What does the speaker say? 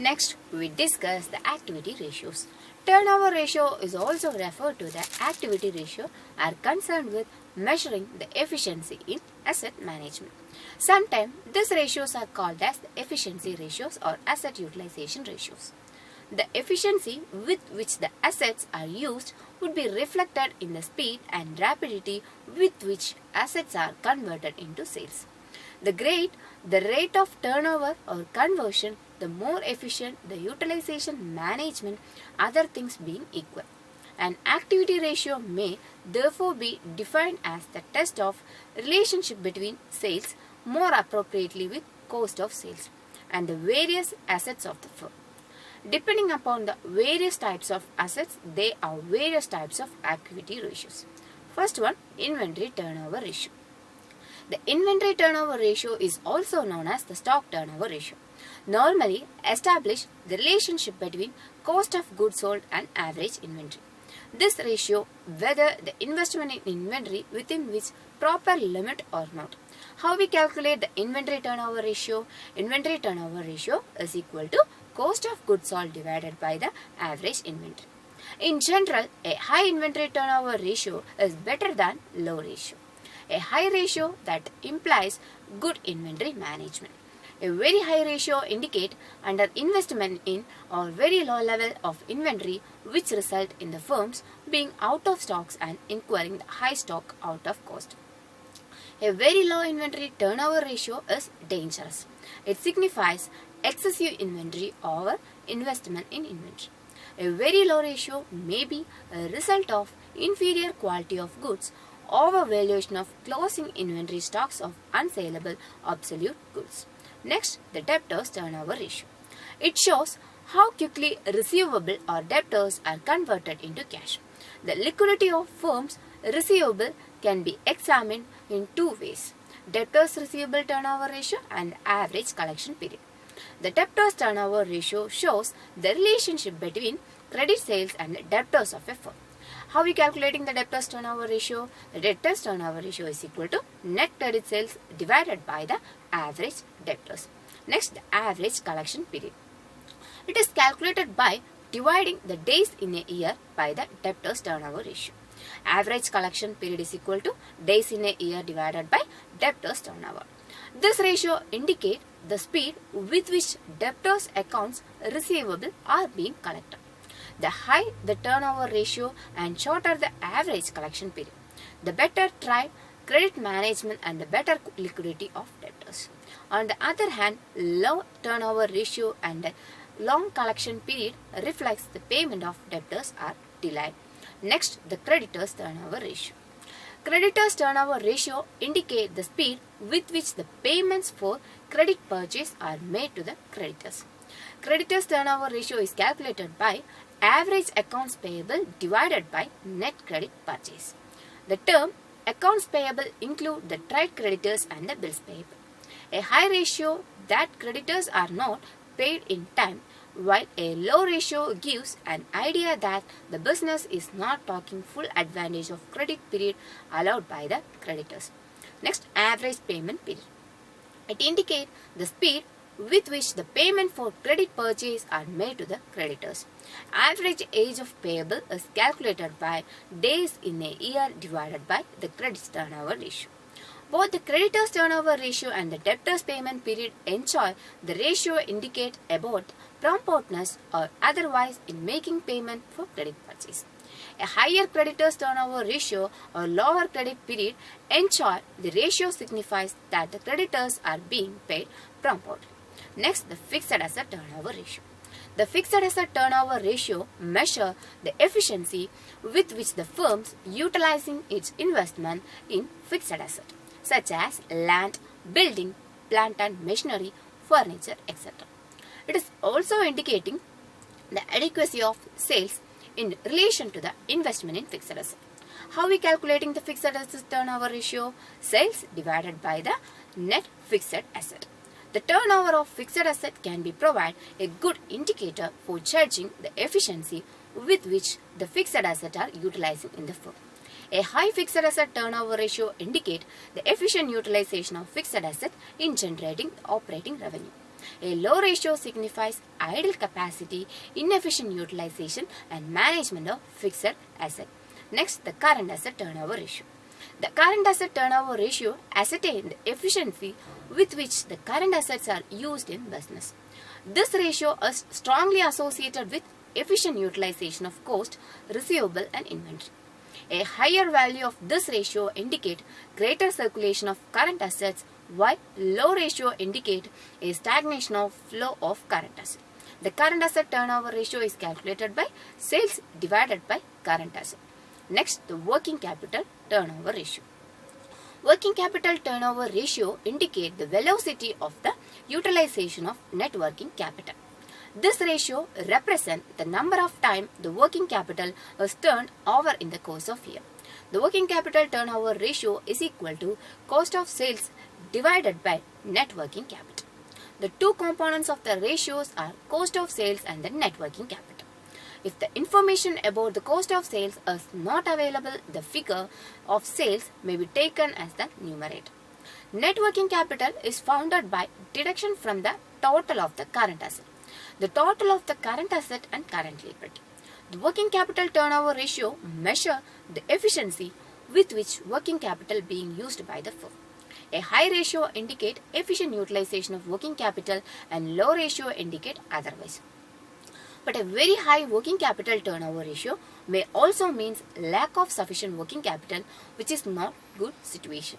Next, we discuss the activity ratios. Turnover ratio is also referred to the activity ratio, are concerned with measuring the efficiency in asset management. Sometimes these ratios are called as the efficiency ratios or asset utilization ratios. The efficiency with which the assets are used would be reflected in the speed and rapidity with which assets are converted into sales. The rate of turnover or conversion, the more efficient the utilization management, other things being equal. An activity ratio may therefore be defined as the test of relationship between sales, more appropriately with cost of sales, and the various assets of the firm. Depending upon the various types of assets, there are various types of activity ratios. First one, inventory turnover ratio. The inventory turnover ratio is also known as the stock turnover ratio. Normally establish the relationship between cost of goods sold and average inventory. This ratio whether the investment in inventory within which proper limit or not. How we calculate the inventory turnover ratio? Inventory turnover ratio is equal to cost of goods sold divided by the average inventory. In general, a high inventory turnover ratio is better than low ratio. A high ratio that implies good inventory management. A very high ratio indicate under investment in or very low level of inventory which result in the firms being out of stocks and incurring the high stock out of cost. A very low inventory turnover ratio is dangerous. It signifies excessive inventory or investment in inventory. A very low ratio may be a result of inferior quality of goods, overvaluation of closing inventory stocks of unsaleable obsolete goods. Next, the debtors turnover ratio. It shows how quickly receivable or debtors are converted into cash. The liquidity of firms' receivable can be examined in two ways: debtors receivable turnover ratio and average collection period. The debtors turnover ratio shows the relationship between credit sales and debtors of a firm. How we calculating the debtors turnover ratio? The debtors turnover ratio is equal to net credit sales divided by the average debtors. Next, the average collection period. It is calculated by dividing the days in a year by the debtors turnover ratio. Average collection period is equal to days in a year divided by debtors turnover. This ratio indicates the speed with which debtors accounts receivable are being collected. The higher the turnover ratio and shorter the average collection period, the better tried credit management and the better liquidity of debtors. On the other hand, low turnover ratio and long collection period reflects the payment of debtors are delayed. Next, the creditors turnover ratio. Creditors turnover ratio indicate the speed with which the payments for credit purchase are made to the creditors. Creditors turnover ratio is calculated by average accounts payable divided by net credit purchase. The term accounts payable include the trade creditors and the bills payable. A high ratio that creditors are not paid in time, while a low ratio gives an idea that the business is not taking full advantage of credit period allowed by the creditors. Next, average payment period. It indicates the speed with which the payment for credit purchase are made to the creditors. Average age of payable is calculated by days in a year divided by the credit turnover ratio. Both the creditors turnover ratio and the debtors payment period enjoy the ratio indicate about promptness or otherwise in making payment for credit purchase. A higher creditors turnover ratio or lower credit period ensure the ratio signifies that the creditors are being paid promptly. Next, the fixed asset turnover ratio. The fixed asset turnover ratio measures the efficiency with which the firms utilizing its investment in fixed asset, such as land, building, plant and machinery, furniture, etc. It is also indicating the adequacy of sales in relation to the investment in fixed asset. How we calculating the fixed asset turnover ratio? Sales divided by the net fixed asset. The turnover of fixed asset can be provide a good indicator for judging the efficiency with which the fixed assets are utilizing in the firm. A high fixed asset turnover ratio indicate the efficient utilization of fixed asset in generating operating revenue. A low ratio signifies idle capacity, inefficient utilization and management of fixed asset. Next, the current asset turnover ratio. The current asset turnover ratio ascertains the efficiency with which the current assets are used in business. This ratio is strongly associated with efficient utilization of cost, receivable and inventory. A higher value of this ratio indicates greater circulation of current assets, while low ratio indicates a stagnation of flow of current assets. The current asset turnover ratio is calculated by sales divided by current asset. Next, the working capital turnover ratio. Working capital turnover ratio indicates the velocity of the utilization of net working capital. This ratio represents the number of times the working capital is turned over in the course of a year. The working capital turnover ratio is equal to cost of sales divided by net working capital. The two components of the ratios are cost of sales and the net working capital. If the information about the cost of sales is not available, the figure of sales may be taken as the numerator. Net working capital is founded by deduction from the total of the current asset, the total of the current asset and current liability. The working capital turnover ratio measures the efficiency with which working capital being used by the firm. A high ratio indicates efficient utilization of working capital and low ratio indicate otherwise. But a very high working capital turnover ratio may also mean lack of sufficient working capital, which is not good situation.